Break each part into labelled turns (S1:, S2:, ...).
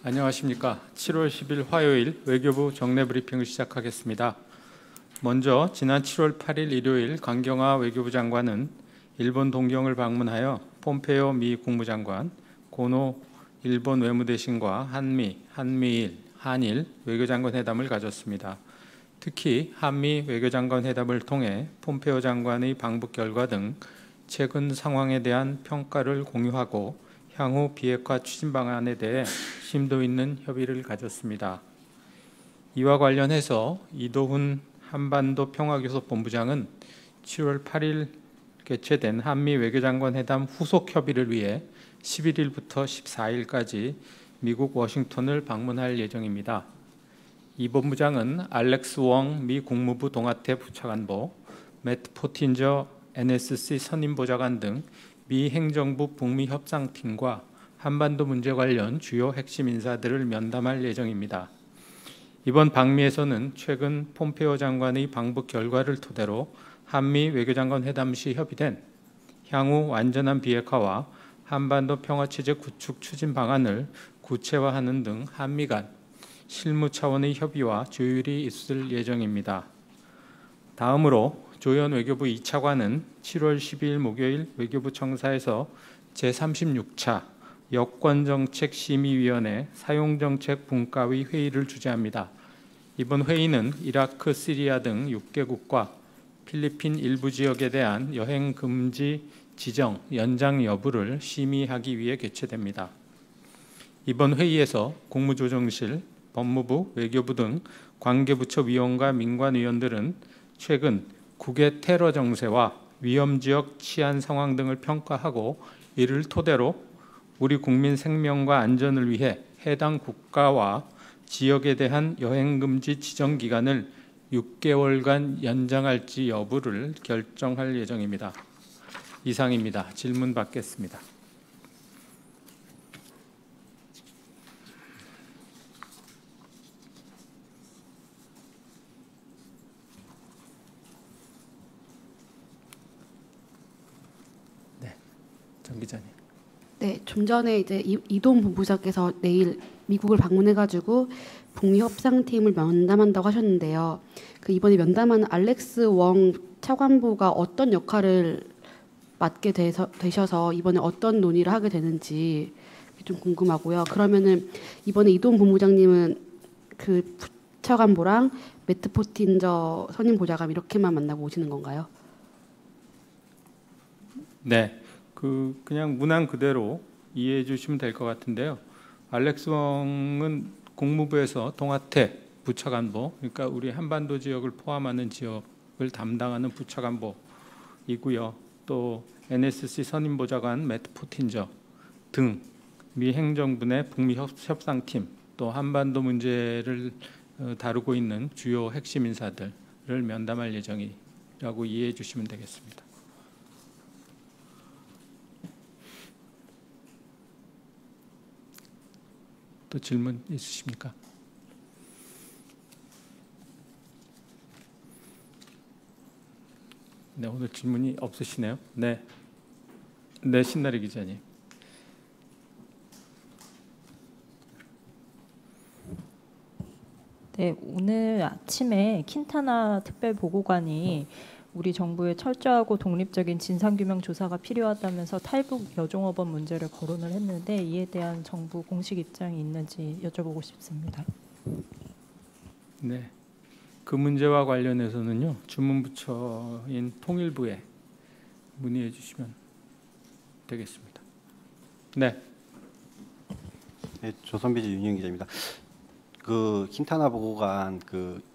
S1: 안녕하십니까. 7월 10일 화요일 외교부 정례 브리핑을 시작하겠습니다. 먼저 지난 7월 8일 일요일 강경화 외교부 장관은 일본 동경을 방문하여 폼페이오 미 국무장관, 고노 일본 외무대신과 한미일, 한일 외교장관 회담을 가졌습니다. 특히 한미 외교장관 회담을 통해 폼페이오 장관의 방북 결과 등 최근 상황에 대한 평가를 공유하고 향후 비핵화 추진 방안에 대해 심도 있는 협의를 가졌습니다. 이와 관련해서 이도훈 한반도 평화교섭 본부장은 7월 8일 개최된 한미 외교장관 회담 후속 협의를 위해 11일부터 14일까지 미국 워싱턴을 방문할 예정입니다. 이 본부장은 알렉스 웡 미 국무부 동아태 부차관보, 매트 포틴저 NSC 선임보좌관 등 미 행정부 북미 협상팀과 한반도 문제 관련 주요 핵심 인사들을 면담할 예정입니다. 이번 방미에서는 최근 폼페이오 장관의 방북 결과를 토대로 한미 외교장관 회담 시 협의된 향후 완전한 비핵화와 한반도 평화체제 구축 추진 방안을 구체화하는 등 한미 간 실무 차원의 협의와 조율이 있을 예정입니다. 다음으로 조현 외교부 2차관은 7월 12일 목요일 외교부 청사에서 제36차 여권정책심의위원회 사용정책 분과의 회의를 주재합니다. 이번 회의는 이라크, 시리아 등 6개국과 필리핀 일부 지역에 대한 여행 금지 지정, 연장 여부를 심의하기 위해 개최됩니다. 이번 회의에서 국무조정실, 법무부, 외교부 등 관계부처 위원과 민관위원들은 최근 국외 테러 정세와 위험지역 치안 상황 등을 평가하고 이를 토대로 우리 국민 생명과 안전을 위해 해당 국가와 지역에 대한 여행금지 지정 기간을 6개월간 연장할지 여부를 결정할 예정입니다. 이상입니다. 질문 받겠습니다. 네, 정 기자님.
S2: 네, 좀 전에 이제 이동 본부장께서 내일 미국을 방문해가지고 북미 협상팀을 면담한다고 하셨는데요. 그 이번에 면담하는 알렉스 웡 차관보가 어떤 역할을 맡게 되셔서 이번에 어떤 논의를 하게 되는지 좀 궁금하고요. 그러면은 이번에 이동 본부장님은 그 차관보랑 매트 포틴저 선임 보좌관 이렇게만 만나고 오시는 건가요?
S1: 네. 그냥 문안 그대로 이해해 주시면 될 것 같은데요. 알렉스 웡은 국무부에서 동아태 부차관보, 그러니까 우리 한반도 지역을 포함하는 지역을 담당하는 부차관보이고요. 또 NSC 선임보좌관 매트 포틴저 등 미 행정부 내 북미 협상팀, 또 한반도 문제를 다루고 있는 주요 핵심 인사들을 면담할 예정이라고 이해해 주시면 되겠습니다. 또 질문 있으십니까? 네, 오늘 질문이 없으시네요. 네, 신나리 기자님.
S3: 네, 오늘 아침에 킨타나 특별보고관이 우리 정부의 철저하고 독립적인 진상규명 조사가 필요하다면서 탈북 여종업원 문제를 거론을 했는데 이에 대한 정부 공식 입장이 있는지 여쭤보고 싶습니다.
S1: 네, 그 문제와 관련해서는요, 주문부처인 통일부에 문의해 주시면 되겠습니다. 네.
S4: 네, 조선비즈 윤영 기자입니다. 그 킨타나 보고관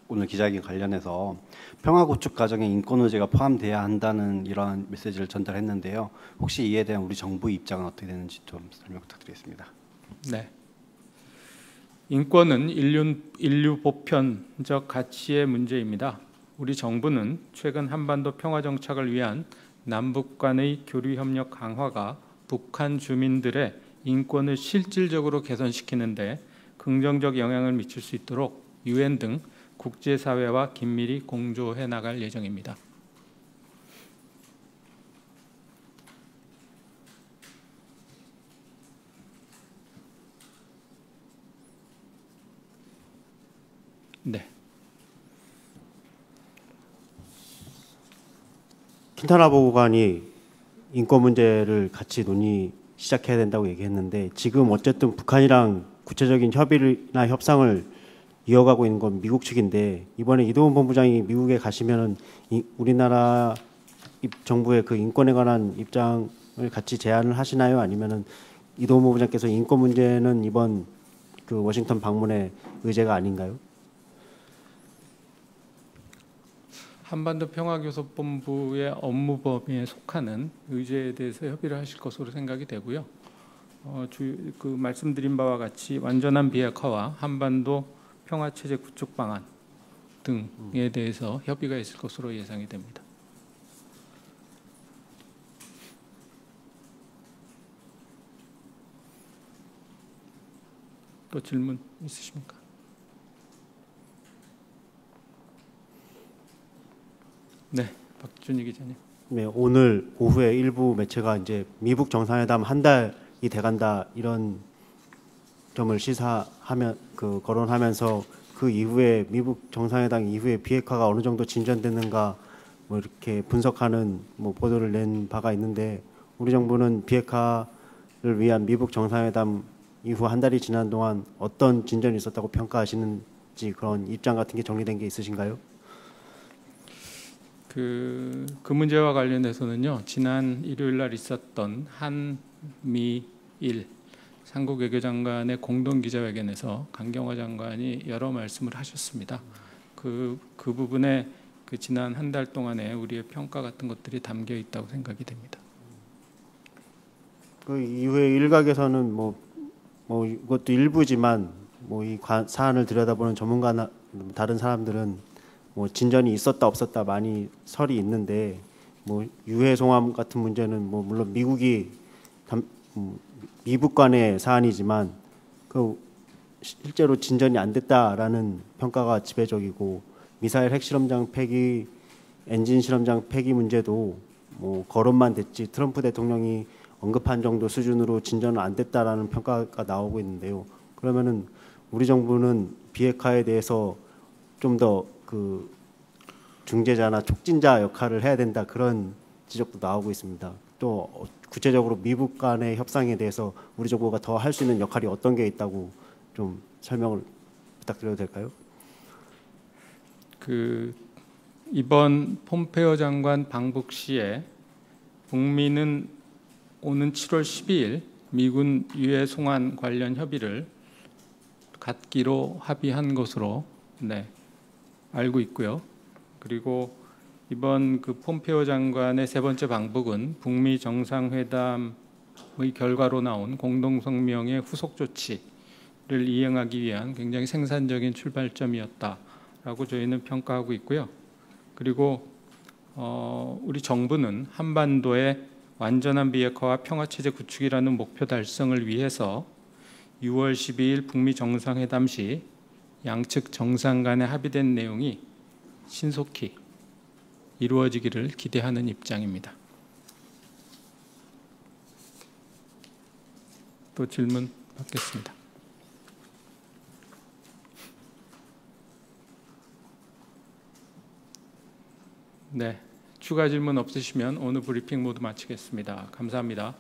S4: 오늘 기자회견 관련해서 평화구축 과정에 인권 의제가 포함돼야 한다는 이러한 메시지를 전달했는데요. 혹시 이에 대한 우리 정부의 입장은 어떻게 되는지 좀 설명 부탁드리겠습니다.
S1: 네. 인권은 인류 보편적 가치의 문제입니다. 우리 정부는 최근 한반도 평화 정착을 위한 남북 간의 교류 협력 강화가 북한 주민들의 인권을 실질적으로 개선시키는 데 긍정적 영향을 미칠 수 있도록 UN 등 국제사회와 긴밀히 공조해 나갈 예정입니다. 네.
S5: 킨타나 보고관이 인권 문제를 같이 논의 시작해야 된다고 얘기했는데 지금 어쨌든 북한이랑 구체적인 협의나 협상을 이어가고 있는 건 미국 측인데 이번에 이동훈 본부장이 미국에 가시면은 우리나라 정부의 그 인권에 관한 입장을 같이 제안을 하시나요? 아니면은 이동훈 본부장께서 인권 문제는 이번 그 워싱턴 방문의 의제가 아닌가요?
S1: 한반도 평화교섭본부의 업무 범위에 속하는 의제에 대해서 협의를 하실 것으로 생각이 되고요. 그 말씀드린 바와 같이 완전한 비핵화와 한반도 평화체제 구축 방안 등에 대해서 협의가 있을 것으로 예상이 됩니다. 또 질문 있으십니까? 네, 박준희 기자님.
S5: 네, 오늘 오후에 일부 매체가 이제 미북 정상회담 한 달이 돼간다 이런 점을 시사하면 거론하면서 그 이후에 미북 정상회담 이후에 비핵화가 어느 정도 진전됐는가 뭐 이렇게 분석하는 뭐 보도를 낸 바가 있는데 우리 정부는 비핵화를 위한 미북 정상회담 이후 한 달이 지난 동안 어떤 진전이 있었다고 평가하시는지 그런 입장 같은 게 정리된 게 있으신가요?
S1: 그 문제와 관련해서는요. 지난 일요일 날 있었던 한미일 삼국 외교장관의 공동 기자회견에서 강경화 장관이 여러 말씀을 하셨습니다. 그 부분에 그 지난 한 달 동안에 우리의 평가 같은 것들이 담겨 있다고 생각이 됩니다.
S5: 그 이후에 일각에서는 뭐 이것도 일부지만 뭐 이 사안을 들여다보는 전문가나 다른 사람들은 뭐 진전이 있었다 없었다 많이 설이 있는데 뭐 유해 송환 같은 문제는 뭐 물론 미북 간의 사안이지만 그 실제로 진전이 안 됐다라는 평가가 지배적이고 미사일 핵실험장 폐기, 엔진 실험장 폐기 문제도 뭐 거론만 됐지 트럼프 대통령이 언급한 정도 수준으로 진전은 안 됐다라는 평가가 나오고 있는데요. 그러면은 우리 정부는 비핵화에 대해서 좀 더 그 중재자나 촉진자 역할을 해야 된다 그런 지적도 나오고 있습니다. 또 구체적으로 미북 간의 협상에 대해서 우리 정부가 더 할 수 있는 역할이 어떤 게 있다고 좀 설명을 부탁드려도 될까요?
S1: 그 이번 폼페오 장관 방북 시에 북미는 오는 7월 12일 미군 유해 송환 관련 협의를 갖기로 합의한 것으로 알고 있고요. 그리고 이번 그 폼페오 장관의 세 번째 방북은 북미 정상회담의 결과로 나온 공동성명의 후속 조치를 이행하기 위한 굉장히 생산적인 출발점이었다라고 저희는 평가하고 있고요. 그리고 우리 정부는 한반도의 완전한 비핵화와 평화체제 구축이라는 목표 달성을 위해서 6월 12일 북미 정상회담 시 양측 정상 간에 합의된 내용이 신속히 이루어지기를 기대하는 입장입니다. 또 질문 받겠습니다. 네, 추가 질문 없으시면 오늘 브리핑 모두 마치겠습니다. 감사합니다.